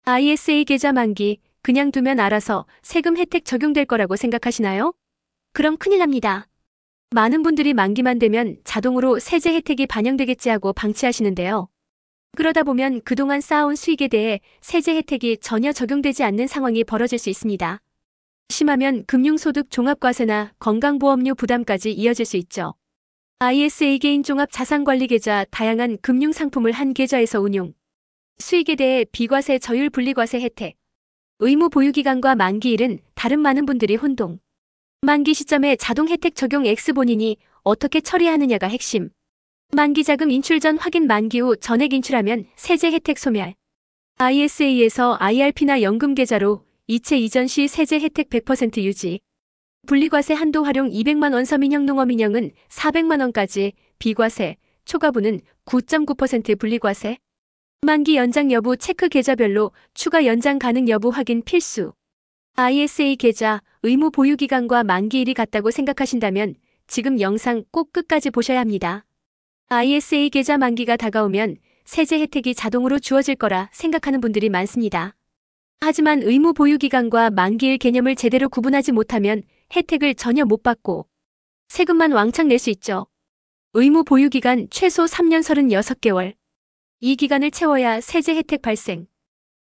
ISA 계좌 만기, 그냥 두면 알아서 세금 혜택 적용될 거라고 생각하시나요? 그럼 큰일 납니다. 많은 분들이 만기만 되면 자동으로 세제 혜택이 반영되겠지 하고 방치하시는데요. 그러다 보면 그동안 쌓아온 수익에 대해 세제 혜택이 전혀 적용되지 않는 상황이 벌어질 수 있습니다. 심하면 금융소득 종합과세나 건강보험료 부담까지 이어질 수 있죠. ISA 개인 종합 자산관리계좌, 다양한 금융상품을 한 계좌에서 운용. 수익에 대해 비과세 저율 분리과세 혜택. 의무 보유기간과 만기일은 다른 많은 분들이 혼동. 만기 시점에 자동 혜택 적용 X 본인이 어떻게 처리하느냐가 핵심. 만기 자금 인출 전 확인, 만기 후 전액 인출하면 세제 혜택 소멸. ISA에서 IRP나 연금계좌로 이체 이전 시 세제 혜택 100% 유지. 분리과세 한도 활용 200만 원, 서민형 농어민형은 400만 원까지, 비과세, 초과분은 9.9% 분리과세. 만기 연장 여부 체크, 계좌별로 추가 연장 가능 여부 확인 필수. ISA 계좌, 의무 보유기간과 만기일이 같다고 생각하신다면 지금 영상 꼭 끝까지 보셔야 합니다. ISA 계좌 만기가 다가오면 세제 혜택이 자동으로 주어질 거라 생각하는 분들이 많습니다. 하지만 의무 보유기간과 만기일 개념을 제대로 구분하지 못하면 혜택을 전혀 못 받고 세금만 왕창 낼 수 있죠. 의무 보유기간 최소 3년 36개월. 이 기간을 채워야 세제 혜택 발생.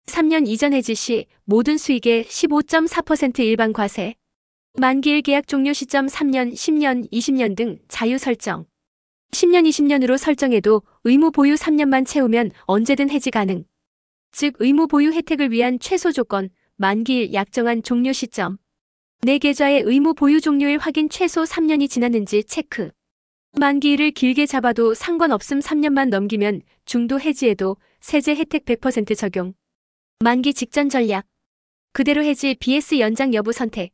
3년 이전 해지 시 모든 수익의 15.4% 일반 과세. 만기일 계약 종료 시점 3년, 10년, 20년 등 자유 설정. 10년, 20년으로 설정해도 의무 보유 3년만 채우면 언제든 해지 가능. 즉 의무 보유 혜택을 위한 최소 조건, 만기일 약정한 종료 시점. 내 계좌의 의무 보유 종료일 확인, 최소 3년이 지났는지 체크. 만기일을 길게 잡아도 상관없음, 3년만 넘기면 중도 해지에도 세제 혜택 100% 적용. 만기 직전 전략. 그대로 해지 BS 연장 여부 선택.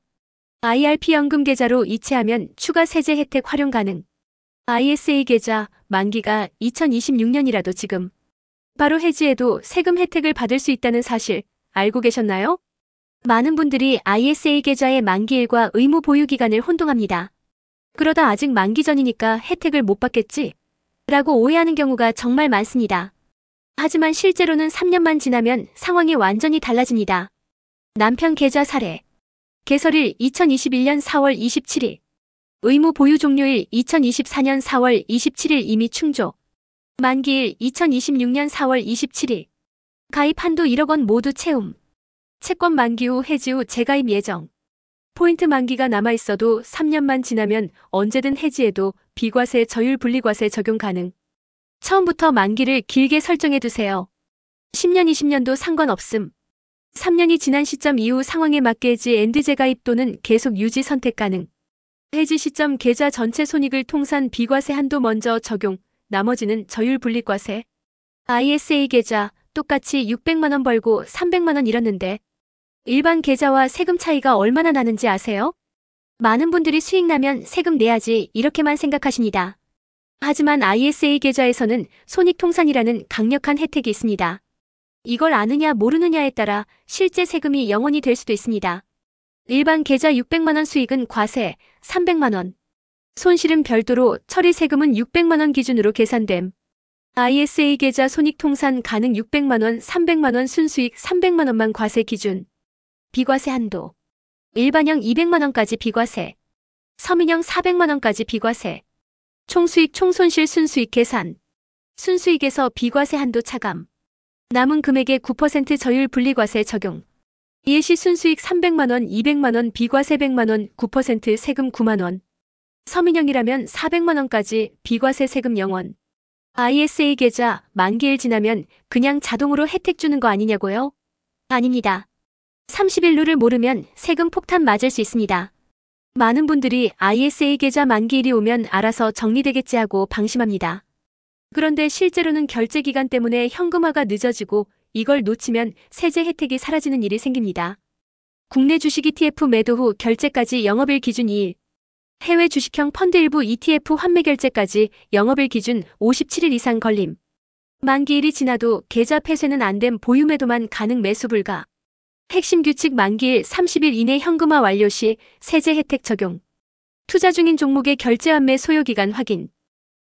IRP 연금 계좌로 이체하면 추가 세제 혜택 활용 가능. ISA 계좌, 만기가 2026년이라도 지금 바로 해지해도 세금 혜택을 받을 수 있다는 사실 알고 계셨나요? 많은 분들이 ISA 계좌의 만기일과 의무 보유기간을 혼동합니다. 그러다 아직 만기 전이니까 혜택을 못 받겠지? 라고 오해하는 경우가 정말 많습니다. 하지만 실제로는 3년만 지나면 상황이 완전히 달라집니다. 남편 계좌 사례. 개설일 2021년 4월 27일. 의무 보유 종료일 2024년 4월 27일 이미 충족. 만기일 2026년 4월 27일. 가입 한도 1억 원 모두 채움. 채권 만기 후 해지 후 재가입 예정. 포인트 만기가 남아있어도 3년만 지나면 언제든 해지해도 비과세 저율 분리과세 적용 가능. 처음부터 만기를 길게 설정해두세요. 10년, 20년도 상관없음. 3년이 지난 시점 이후 상황에 맞게 해지 앤드 재가입 또는 계속 유지 선택 가능. 해지 시점 계좌 전체 손익을 통산 비과세 한도 먼저 적용, 나머지는 저율 분리과세. ISA 계좌, 똑같이 600만 원 벌고 300만 원 잃었는데 일반 계좌와 세금 차이가 얼마나 나는지 아세요? 많은 분들이 수익 나면 세금 내야지 이렇게만 생각하십니다. 하지만 ISA 계좌에서는 손익통산이라는 강력한 혜택이 있습니다. 이걸 아느냐 모르느냐에 따라 실제 세금이 0원이 될 수도 있습니다. 일반 계좌 600만 원 수익은 과세 300만 원. 손실은 별도로, 처리 세금은 600만 원 기준으로 계산됨. ISA 계좌 손익통산 가능 600만 원, 300만 원, 순수익 300만 원만 과세 기준. 비과세 한도. 일반형 200만 원까지 비과세. 서민형 400만 원까지 비과세. 총수익 총손실 순수익 계산. 순수익에서 비과세 한도 차감. 남은 금액의 9% 저율 분리과세 적용. 예시 순수익 300만 원, 200만 원, 비과세 100만 원, 9% 세금 9만 원. 서민형이라면 400만 원까지 비과세 세금 0원. ISA 계좌 만기일 지나면 그냥 자동으로 혜택 주는 거 아니냐고요? 아닙니다. 30일 룰을 모르면 세금 폭탄 맞을 수 있습니다. 많은 분들이 ISA 계좌 만기일이 오면 알아서 정리되겠지 하고 방심합니다. 그런데 실제로는 결제 기간 때문에 현금화가 늦어지고 이걸 놓치면 세제 혜택이 사라지는 일이 생깁니다. 국내 주식 ETF 매도 후 결제까지 영업일 기준 2일. 해외 주식형 펀드 일부 ETF 환매 결제까지 영업일 기준 57일 이상 걸림. 만기일이 지나도 계좌 폐쇄는 안 됨, 보유 매도만 가능, 매수 불가. 핵심 규칙 만기일 30일 이내 현금화 완료 시 세제 혜택 적용. 투자 중인 종목의 결제 환매 소요기간 확인.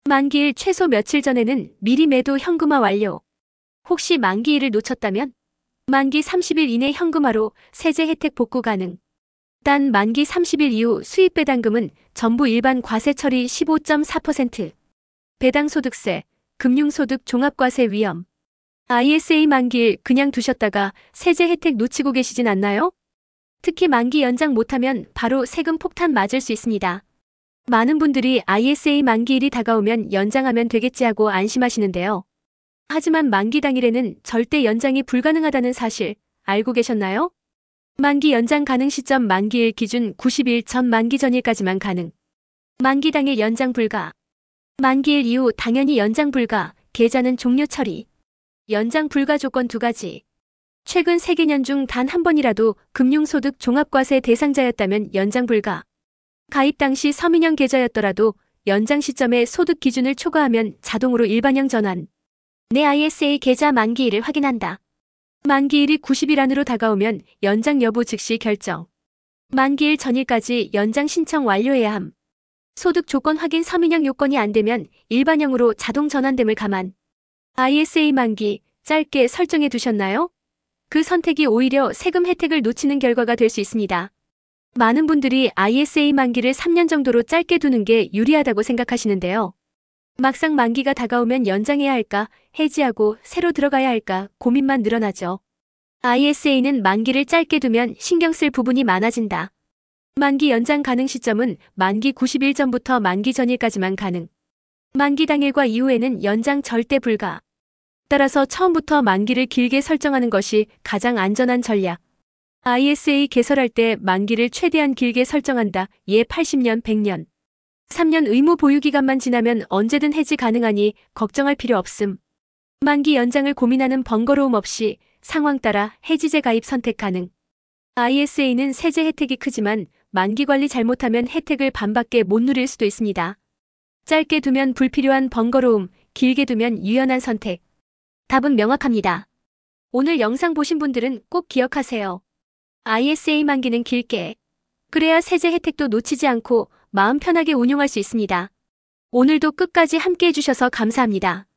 만기일 최소 며칠 전에는 미리 매도 현금화 완료. 혹시 만기일을 놓쳤다면 만기 30일 이내 현금화로 세제 혜택 복구 가능. 단 만기 30일 이후 수입 배당금은 전부 일반 과세 처리 15.4%. 배당소득세, 금융소득 종합과세 위험. ISA 만기일 그냥 두셨다가 세제 혜택 놓치고 계시진 않나요? 특히 만기 연장 못하면 바로 세금 폭탄 맞을 수 있습니다. 많은 분들이 ISA 만기일이 다가오면 연장하면 되겠지 하고 안심하시는데요. 하지만 만기 당일에는 절대 연장이 불가능하다는 사실 알고 계셨나요? 만기 연장 가능 시점 만기일 기준 90일 전 만기 전일까지만 가능. 만기 당일 연장 불가. 만기일 이후 당연히 연장 불가, 계좌는 종료 처리. 연장 불가 조건 2가지. 최근 3개년 중 단 한 번이라도 금융소득 종합과세 대상자였다면 연장 불가. 가입 당시 서민형 계좌였더라도 연장 시점에 소득 기준을 초과하면 자동으로 일반형 전환. 내 ISA 계좌 만기일을 확인한다. 만기일이 90일 안으로 다가오면 연장 여부 즉시 결정. 만기일 전일까지 연장 신청 완료해야 함. 소득 조건 확인 서민형 요건이 안 되면 일반형으로 자동 전환됨을 감안. ISA 만기 짧게 설정해 두셨나요? 그 선택이 오히려 세금 혜택을 놓치는 결과가 될 수 있습니다. 많은 분들이 ISA 만기를 3년 정도로 짧게 두는 게 유리하다고 생각하시는데요. 막상 만기가 다가오면 연장해야 할까, 해지하고 새로 들어가야 할까 고민만 늘어나죠. ISA는 만기를 짧게 두면 신경 쓸 부분이 많아진다. 만기 연장 가능 시점은 만기 90일 전부터 만기 전일까지만 가능. 만기 당일과 이후에는 연장 절대 불가. 따라서 처음부터 만기를 길게 설정하는 것이 가장 안전한 전략. ISA 개설할 때 만기를 최대한 길게 설정한다. 예 80년, 100년. 3년 의무 보유기간만 지나면 언제든 해지 가능하니 걱정할 필요 없음. 만기 연장을 고민하는 번거로움 없이 상황 따라 해지제 가입 선택 가능. ISA는 세제 혜택이 크지만 만기 관리 잘못하면 혜택을 반밖에 못 누릴 수도 있습니다. 짧게 두면 불필요한 번거로움, 길게 두면 유연한 선택. 답은 명확합니다. 오늘 영상 보신 분들은 꼭 기억하세요. ISA 만기는 길게. 그래야 세제 혜택도 놓치지 않고 마음 편하게 운용할 수 있습니다. 오늘도 끝까지 함께 해주셔서 감사합니다.